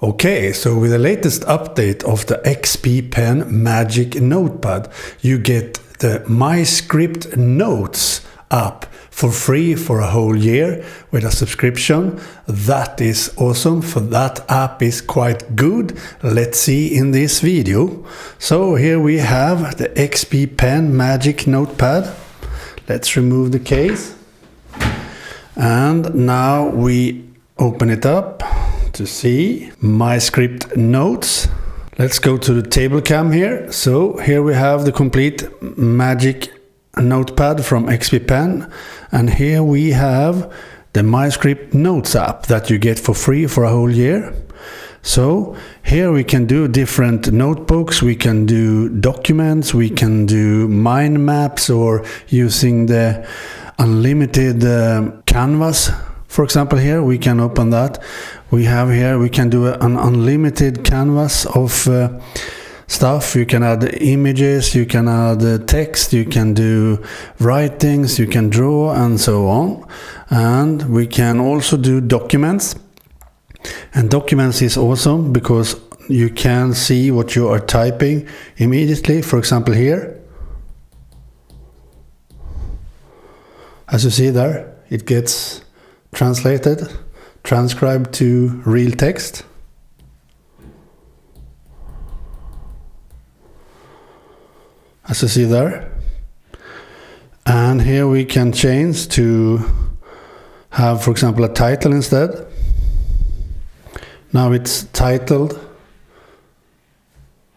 Okay, so with the latest update of the XPPen Magic NotePad, you get the MyScript Notes app for free for a whole year with a subscription. That is awesome, for that app is quite good. Let's see in this video. So here we have the XPPen Magic NotePad. Let's remove the case. And now we open it up to see MyScript Notes. Let's go to the table cam here. So here we have the complete Magic Notepad from XPPen, and here we have the MyScript Notes app that you get for free for a whole year. So here we can do different notebooks, we can do documents, we can do mind maps, or using the unlimited canvas. For example, here we can open that. We have here, we can do an unlimited canvas of stuff. You can add images, you can add text, you can do writings, you can draw, and so on. And we can also do documents. And documents is awesome because you can see what you are typing immediately. For example, here, as you see there, it gets translated, transcribed to real text. As you see there. And here we can change to have, for example, a title instead. Now it's titled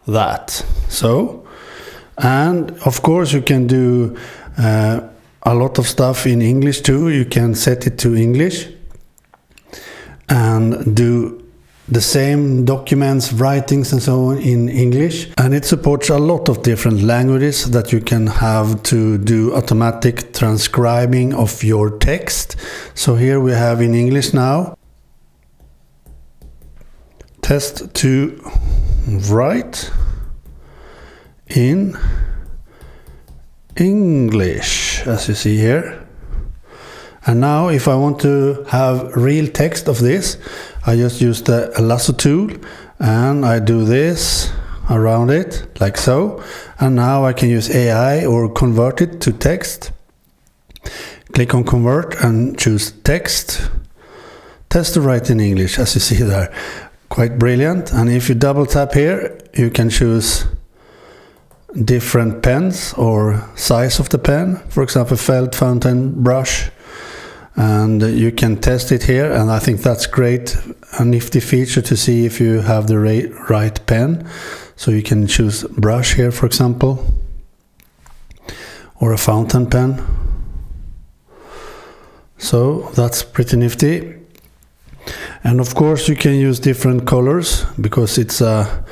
that. So, and of course you can do a lot of stuff in English too. You can set it to English and do the same documents, writings and so on in English. And it supports a lot of different languages that you can have to do automatic transcribing of your text. So here we have in English now. Test to write in English, as you see here. And now if I want to have real text of this, I just use the lasso tool and I do this around it like so. And now I can use AI or convert it to text. Click on convert and choose text. Test to write in English, as you see there. Quite brilliant. And if you double tap here, you can choose different pens or size of the pen. For example, felt, fountain, brush. And you can test it here, and I think that's great, a nifty feature to see if you have the right pen. So you can choose brush here, for example, or a fountain pen. So that's pretty nifty. And of course you can use different colors because it's a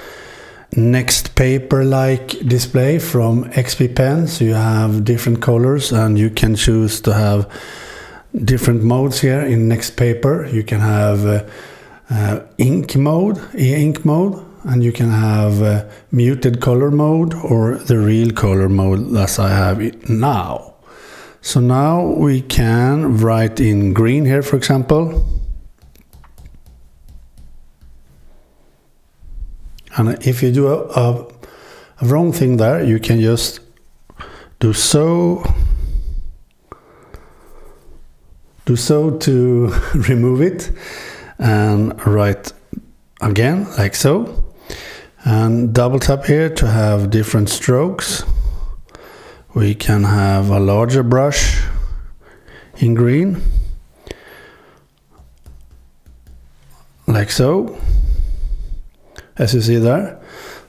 NXTPaper like display from XPPen. So you have different colors and you can choose to have different modes here in NXTPaper. You can have ink mode, e-ink mode, and you can have muted color mode or the real color mode as I have it now. So now we can write in green here, for example. And if you do a wrong thing there, you can just do so to remove it and write again like so, and double tap here to have different strokes. We can have a larger brush in green like so, as you see there.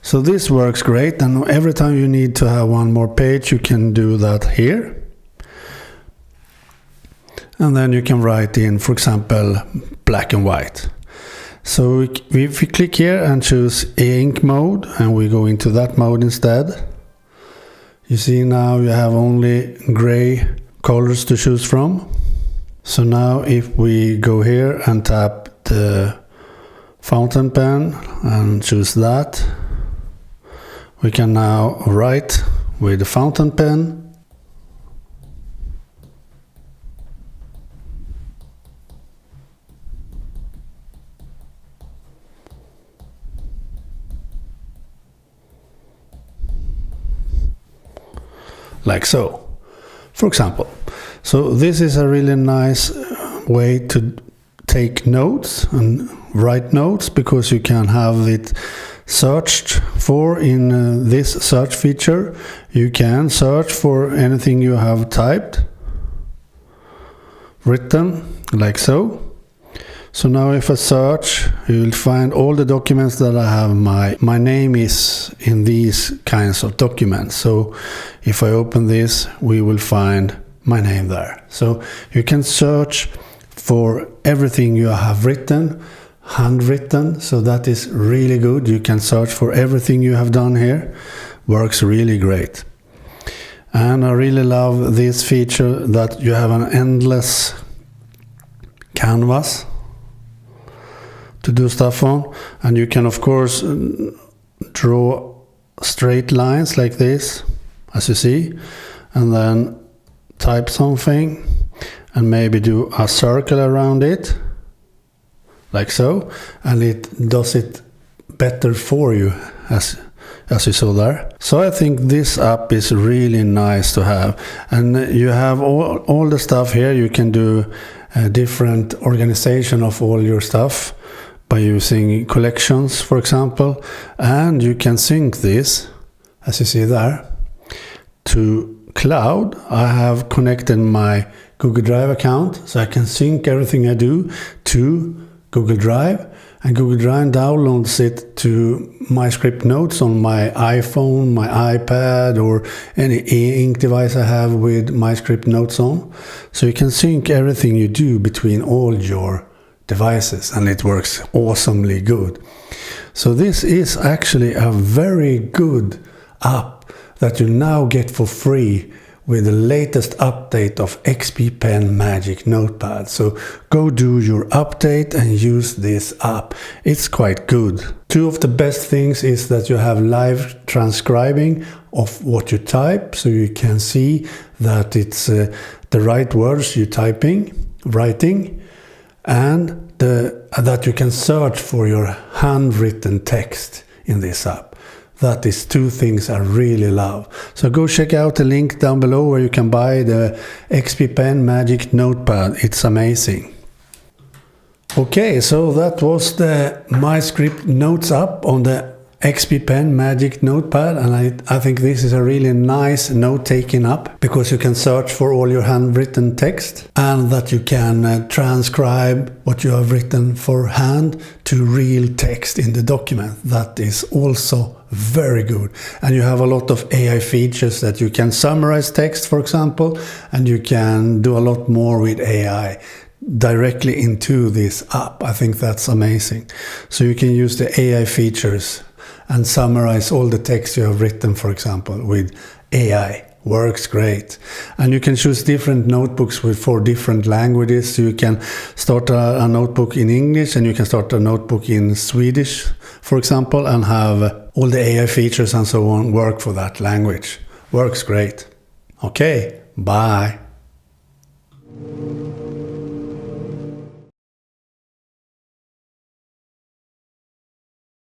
So this works great, and every time you need to have one more page you can do that here. And then you can write in, for example, black and white. So if we click here and choose e-ink mode and we go into that mode instead, you see now you have only gray colors to choose from. So now if we go here and tap the fountain pen and choose that, we can now write with the fountain pen. like so, for example. So this is a really nice way to take notes and write notes, because you can have it searched for in this search feature. You can search for anything you have typed, written, like so. So now if I search, you will find all the documents that I have. My name is in these kinds of documents. So if I open this, we will find my name there. So you can search for everything you have written, handwritten. So that is really good. You can search for everything you have done here. Works really great. And I really love this feature that you have an endless canvas to do stuff on, and you can of course draw straight lines like this, as you see, and then type something and maybe do a circle around it, like so, and it does it better for you, as you saw there. So I think this app is really nice to have, and you have all the stuff here. You can do a different organization of all your stuff by using collections, for example, and you can sync this, as you see there, to cloud. I have connected my Google Drive account, so I can sync everything I do to Google Drive, and Google Drive downloads it to MyScript Notes on my iPhone, my iPad, or any e-ink device I have with MyScript Notes on. So you can sync everything you do between all your devices, and it works awesomely good. So this is actually a very good app that you now get for free with the latest update of XPPen Magic NotePad. So go do your update and use this app. It's quite good. Two of the best things is that you have live transcribing of what you type, so you can see that it's the right words you're writing, and that you can search for your handwritten text in this app. That is two things I really love. So go check out the link down below where you can buy the XPPen Magic NotePad. It's amazing. Okay, so that was the MyScript Notes app on the XPPen Magic NotePad, and I think this is a really nice note-taking app, because you can search for all your handwritten text, and that you can transcribe what you have written for hand to real text in the document. That is also very good. And you have a lot of AI features that you can summarize text, for example, and you can do a lot more with AI directly into this app. I think that's amazing. So you can use the AI features and summarize all the text you have written, for example, with AI. Works great. And you can choose different notebooks for different languages. So you can start a notebook in English, and you can start a notebook in Swedish, for example, and have all the AI features and so on work for that language. Works great. Okay, bye.